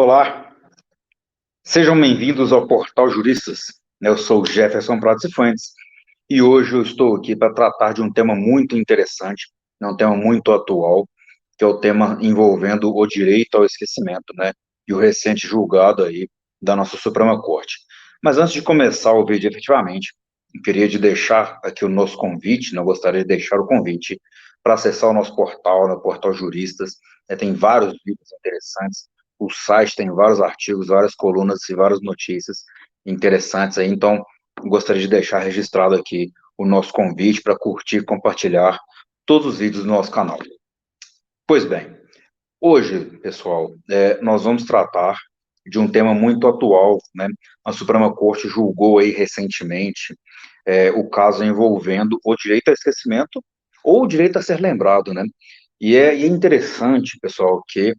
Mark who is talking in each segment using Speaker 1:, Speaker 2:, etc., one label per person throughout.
Speaker 1: Olá, sejam bem-vindos ao Portal Juristas. Eu sou o Jefferson Prado Cifuentes e hoje eu estou aqui para tratar de um tema muito interessante, um tema muito atual, que é o tema envolvendo o direito ao esquecimento, né? E o recente julgado aí da nossa Suprema Corte. Mas antes de começar o vídeo efetivamente, eu queria deixar aqui o nosso convite, eu gostaria de deixar o convite para acessar o nosso portal, no Portal Juristas. Tem vários vídeos interessantes. O site tem vários artigos, várias colunas e várias notícias interessantes aí, então gostaria de deixar registrado aqui o nosso convite para curtir e compartilhar todos os vídeos do nosso canal. Pois bem, hoje, pessoal, nós vamos tratar de um tema muito atual, né? A Suprema Corte julgou aí recentemente o caso envolvendo o direito ao esquecimento ou o direito a ser lembrado, né? E é interessante, pessoal, que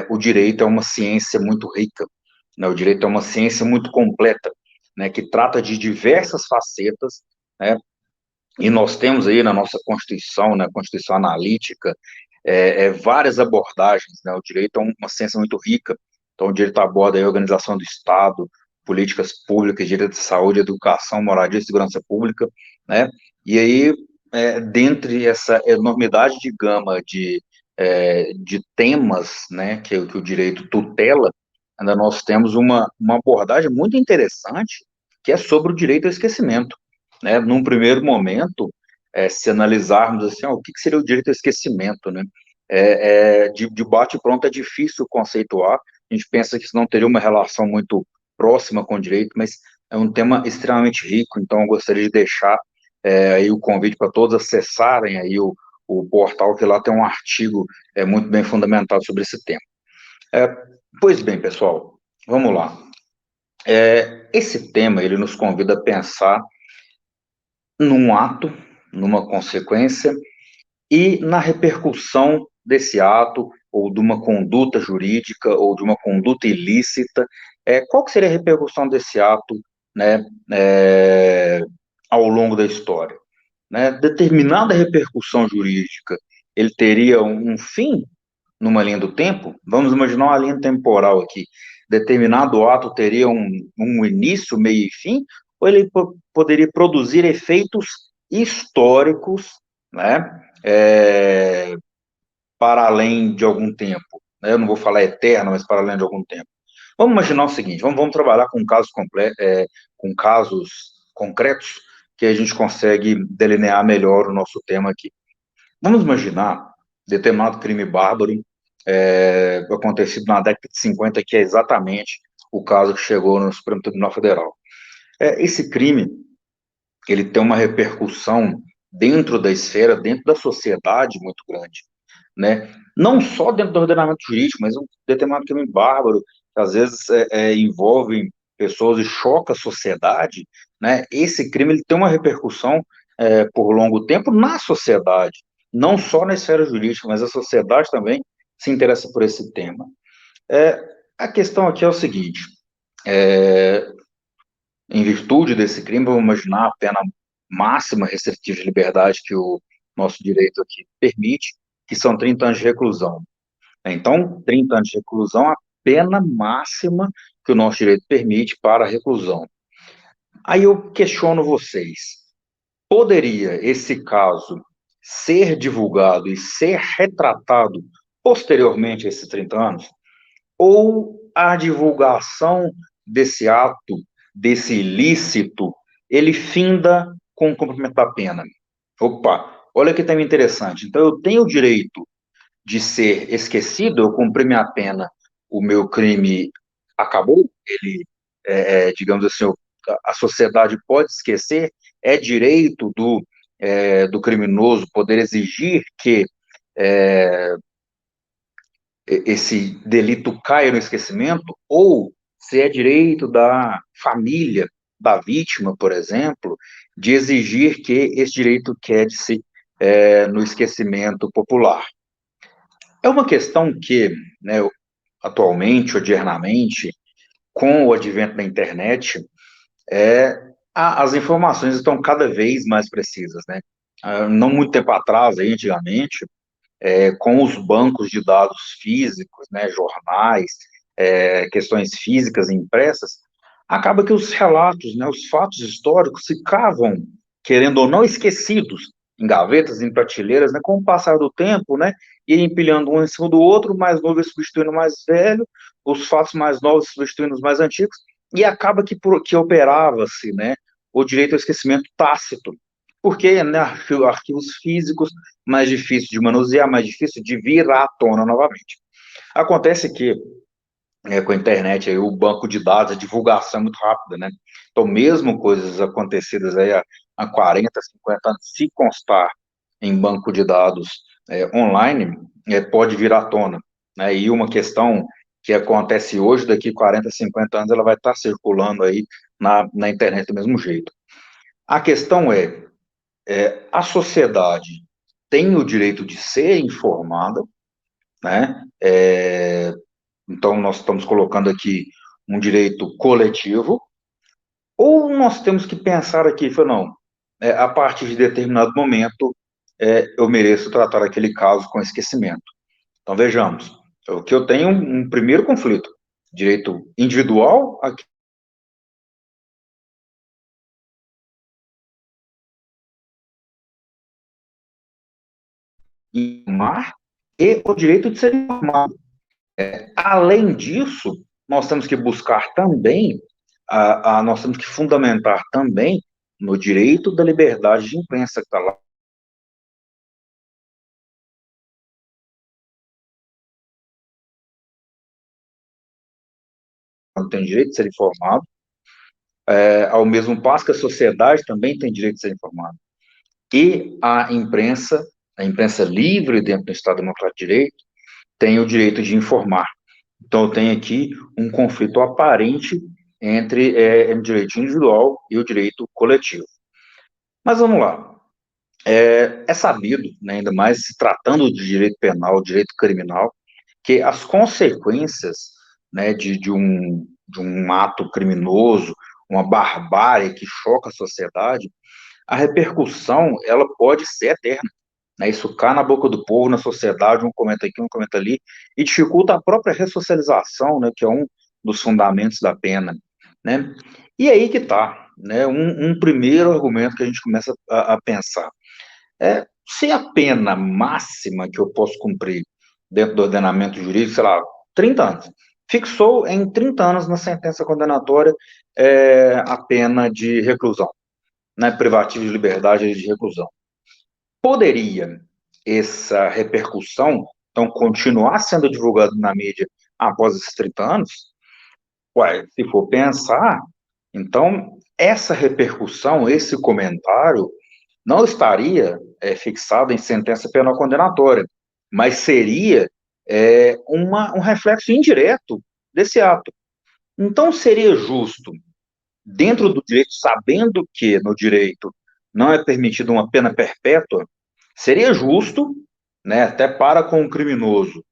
Speaker 1: o direito é uma ciência muito rica, né? O direito é uma ciência muito completa, né? Que trata de diversas facetas, né? E nós temos aí na nossa Constituição, na Constituição Analítica, várias abordagens, né? O direito é uma ciência muito rica, então o direito aborda a organização do Estado, políticas públicas, direito de saúde, educação, moradia e segurança pública, né? E aí, dentre essa enormidade de gama de temas, né, que o direito tutela, ainda nós temos uma abordagem muito interessante, que é sobre o direito ao esquecimento, né? Num primeiro momento, se analisarmos assim, o que seria o direito ao esquecimento, né? De bate-pronto é difícil conceituar, a gente pensa que isso não teria uma relação muito próxima com o direito, mas é um tema extremamente rico, então eu gostaria de deixar aí o convite para todos acessarem aí o portal, que lá tem um artigo muito bem fundamentado sobre esse tema. Pois bem, pessoal, vamos lá. Esse tema, ele nos convida a pensar num ato, numa consequência, e na repercussão desse ato, ou de uma conduta jurídica, ou de uma conduta ilícita, qual que seria a repercussão desse ato, né, ao longo da história? Né? Determinada repercussão jurídica, ele teria um fim numa linha do tempo? Vamos imaginar uma linha temporal aqui. Determinado ato teria um início, meio e fim, ou ele poderia produzir efeitos históricos, né, para além de algum tempo, né? Eu não vou falar eterno, mas para além de algum tempo. Vamos imaginar o seguinte, vamos trabalhar com casos concretos, que a gente consegue delinear melhor o nosso tema aqui. Vamos imaginar determinado crime bárbaro acontecido na década de 50, que é exatamente o caso que chegou no Supremo Tribunal Federal. Esse crime, ele tem uma repercussão dentro da esfera, dentro da sociedade muito grande, né? Não só dentro do ordenamento jurídico, mas um determinado crime bárbaro, que às vezes envolve pessoas e choca a sociedade, né? Esse crime ele tem uma repercussão por longo tempo na sociedade, não só na esfera jurídica, mas a sociedade também se interessa por esse tema. A questão aqui é o seguinte, em virtude desse crime, vamos imaginar a pena máxima restritiva de liberdade que o nosso direito aqui permite, que são 30 anos de reclusão. Então, 30 anos de reclusão é a pena máxima que o nosso direito permite para a reclusão. Aí eu questiono vocês, poderia esse caso ser divulgado e ser retratado posteriormente a esses 30 anos? Ou a divulgação desse ato, desse ilícito, ele finda com o cumprimento da pena? Opa, olha que tema interessante. Então, eu tenho o direito de ser esquecido, eu cumpri minha pena, o meu crime acabou, ele, digamos assim, a sociedade pode esquecer, é direito do criminoso poder exigir que esse delito caia no esquecimento, ou se é direito da família da vítima, por exemplo, de exigir que esse direito quede-se no esquecimento popular. É uma questão que, né, atualmente, odiernamente, com o advento da internet, as informações estão cada vez mais precisas, né? Não muito tempo atrás, aí, antigamente, com os bancos de dados físicos, né, jornais, questões físicas impressas, acaba que os relatos, né, os fatos históricos ficavam, querendo ou não, esquecidos em gavetas, em prateleiras, né, com o passar do tempo, né, e empilhando um em cima do outro, o mais novo substituindo o mais velho, os fatos mais novos substituindo os mais antigos, e acaba que operava-se, né, o direito ao esquecimento tácito, porque, né, arquivos físicos, mais difícil de manusear, mais difícil de vir à tona novamente. Acontece que com a internet, aí, o banco de dados, a divulgação é muito rápida, né? Então, mesmo coisas acontecidas aí há 40, 50 anos, se constar em banco de dados online, pode vir à tona, né? E uma questão que acontece hoje, daqui 40, 50 anos, ela vai estar circulando aí na internet do mesmo jeito. A questão a sociedade tem o direito de ser informada, né? Então, nós estamos colocando aqui um direito coletivo, ou nós temos que pensar aqui, não, a partir de determinado momento, eu mereço tratar aquele caso com esquecimento. Então, vejamos, o que eu tenho um primeiro conflito, direito individual, aqui, informar, e o direito de ser informado. Além disso, nós temos que buscar também, nós temos que fundamentar também no direito da liberdade de imprensa, que está lá. Tem direito de ser informado, ao mesmo passo que a sociedade também tem direito de ser informada. E a imprensa livre dentro do Estado Democrático de Direito, tem o direito de informar. Então, eu tenho aqui um conflito aparente entre o direito individual e o direito coletivo. Mas vamos lá. É sabido, né, ainda mais se tratando de direito penal, direito criminal, que as consequências, né, de um ato criminoso, uma barbárie que choca a sociedade, a repercussão, ela pode ser eterna, né, isso cai na boca do povo, na sociedade, um comenta aqui, um comenta ali, e dificulta a própria ressocialização, né, que é um dos fundamentos da pena, né, e aí que tá, né, um primeiro argumento que a gente começa a pensar, se a pena máxima que eu posso cumprir dentro do ordenamento jurídico, sei lá, 30 anos, fixou em 30 anos na sentença condenatória a pena de reclusão, né, privativa de liberdade de reclusão. Poderia essa repercussão, então, continuar sendo divulgada na mídia após esses 30 anos? Ué, se for pensar, então, essa repercussão, esse comentário, não estaria fixado em sentença penal condenatória, mas seria um reflexo indireto desse ato. Então, seria justo, dentro do direito, sabendo que no direito não é permitida uma pena perpétua, seria justo, né, até para com o criminoso,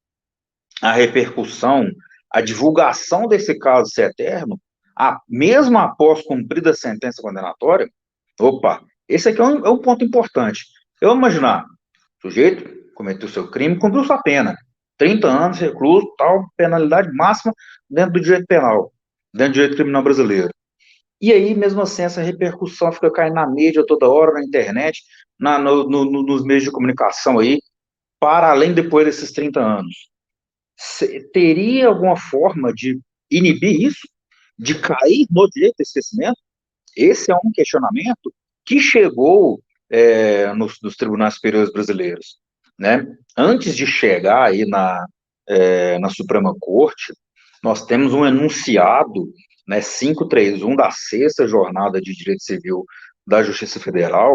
Speaker 1: a repercussão, a divulgação desse caso ser eterno, mesmo após cumprida a sentença condenatória. Opa, esse aqui é um ponto importante. Eu vou imaginar, o sujeito cometeu seu crime, cumpriu sua pena, 30 anos, recluso, tal, penalidade máxima dentro do direito penal, dentro do direito criminal brasileiro. E aí, mesmo assim, essa repercussão fica caindo na mídia toda hora, na internet, nos meios de comunicação aí, para além depois desses 30 anos. Teria alguma forma de inibir isso? De cair no direito ao esquecimento? Esse é um questionamento que chegou nos tribunais superiores brasileiros, né? Antes de chegar aí na Suprema Corte, nós temos um enunciado, né, 531 da Sexta Jornada de Direito Civil da Justiça Federal,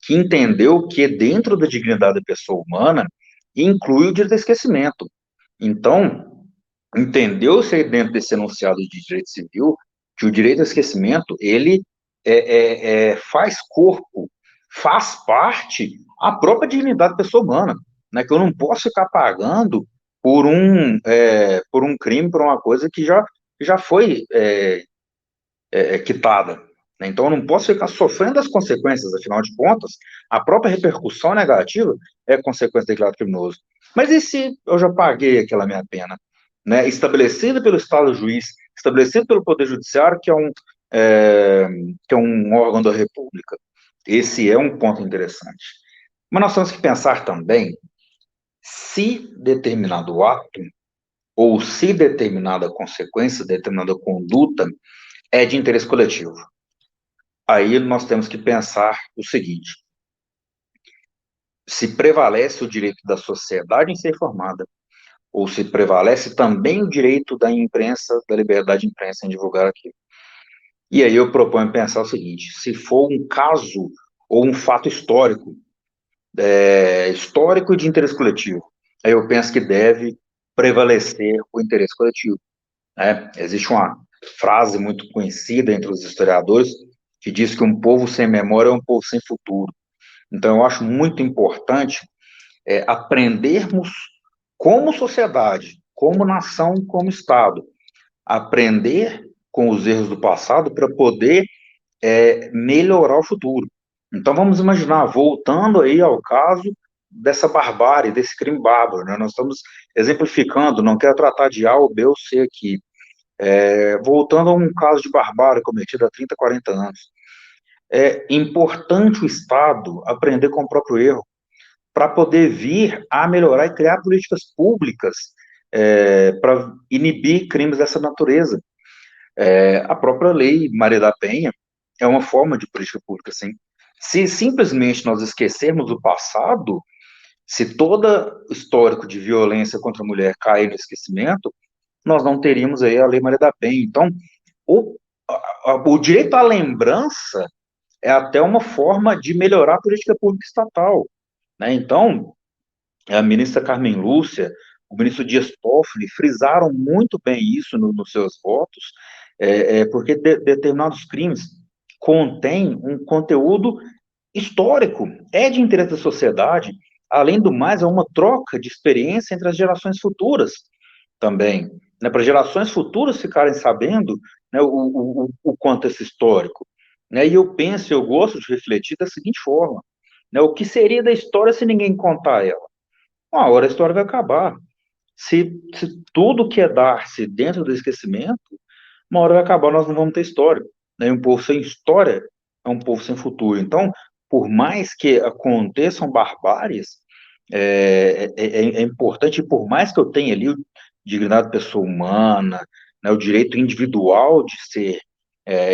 Speaker 1: que entendeu que dentro da dignidade da pessoa humana inclui o direito ao esquecimento. Então, entendeu-se aí dentro desse enunciado de direito civil que o direito ao esquecimento, ele faz corpo, faz parte a própria dignidade da pessoa humana, né, que eu não posso ficar pagando por um crime, por uma coisa que já foi quitada. Né? Então, eu não posso ficar sofrendo as consequências, afinal de contas, a própria repercussão negativa é consequência do declarado criminoso. Mas e se eu já paguei aquela minha pena? né, estabelecida pelo Estado juiz, estabelecida pelo Poder Judiciário, é, que é um órgão da República. Esse é um ponto interessante. Mas nós temos que pensar também se determinado ato ou se determinada consequência, determinada conduta é de interesse coletivo. Aí nós temos que pensar o seguinte: se prevalece o direito da sociedade em ser informada, ou se prevalece também o direito da imprensa, da liberdade de imprensa em divulgar aquilo. E aí eu proponho pensar o seguinte: se for um caso ou um fato histórico, histórico e de interesse coletivo, aí eu penso que deve prevalecer o interesse coletivo. Né? Existe uma frase muito conhecida entre os historiadores que diz que um povo sem memória é um povo sem futuro. Então, eu acho muito importante aprendermos como sociedade, como nação, como Estado, aprender com os erros do passado para poder melhorar o futuro. Então, vamos imaginar, voltando aí ao caso dessa barbárie, desse crime bárbaro, né? Nós estamos exemplificando, não quero tratar de A ou B ou C aqui, voltando a um caso de barbárie cometido há 30, 40 anos. É importante o Estado aprender com o próprio erro, para poder vir a melhorar e criar políticas públicas para inibir crimes dessa natureza. A própria lei Maria da Penha é uma forma de política pública, sim. Se simplesmente nós esquecermos o passado, se todo histórico de violência contra a mulher cair no esquecimento, nós não teríamos aí a lei Maria da Penha. Então, o, o direito à lembrança é até uma forma de melhorar a política pública estatal. Né? Então, a ministra Carmen Lúcia, o ministro Dias Toffoli frisaram muito bem isso nos seus votos, porque determinados crimes contêm um conteúdo histórico, é de interesse da sociedade, além do mais, é uma troca de experiência entre as gerações futuras também, né, para gerações futuras ficarem sabendo, né, o contexto histórico. Né, e eu penso, eu gosto de refletir da seguinte forma, né, o que seria da história se ninguém contar ela? Uma hora a história vai acabar. Se tudo que é dar-se dentro do esquecimento, uma hora vai acabar, nós não vamos ter história. Né? E um povo sem história é um povo sem futuro. Então, por mais que aconteçam barbáries, é importante, e por mais que eu tenha ali o dignidade da pessoa humana, né, o direito individual de ser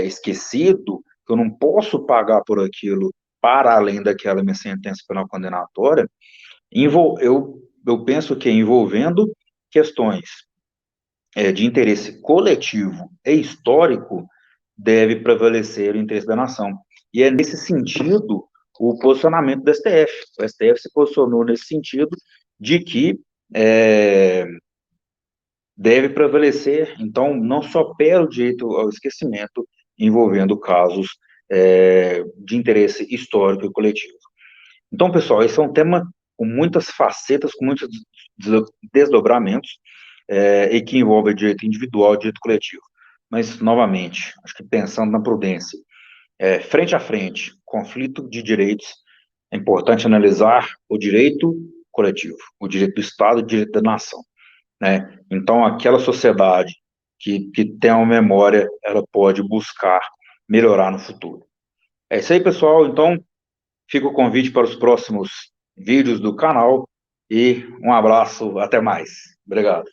Speaker 1: esquecido, que eu não posso pagar por aquilo para além daquela minha sentença penal condenatória, eu penso que envolvendo questões de interesse coletivo e histórico, deve prevalecer o interesse da nação. E é nesse sentido o posicionamento do STF. O STF se posicionou nesse sentido de que deve prevalecer, então, não só pelo direito ao esquecimento, envolvendo casos de interesse histórico e coletivo. Então, pessoal, esse é um tema com muitas facetas, com muitos desdobramentos, e que envolve direito individual e direito coletivo. Mas, novamente, acho que pensando na prudência, frente a frente, conflito de direitos, é importante analisar o direito coletivo, o direito do Estado e o direito da nação. Né? Então, aquela sociedade que tem uma memória, ela pode buscar melhorar no futuro. É isso aí, pessoal. Então, fica o convite para os próximos vídeos do canal e um abraço, até mais. Obrigado.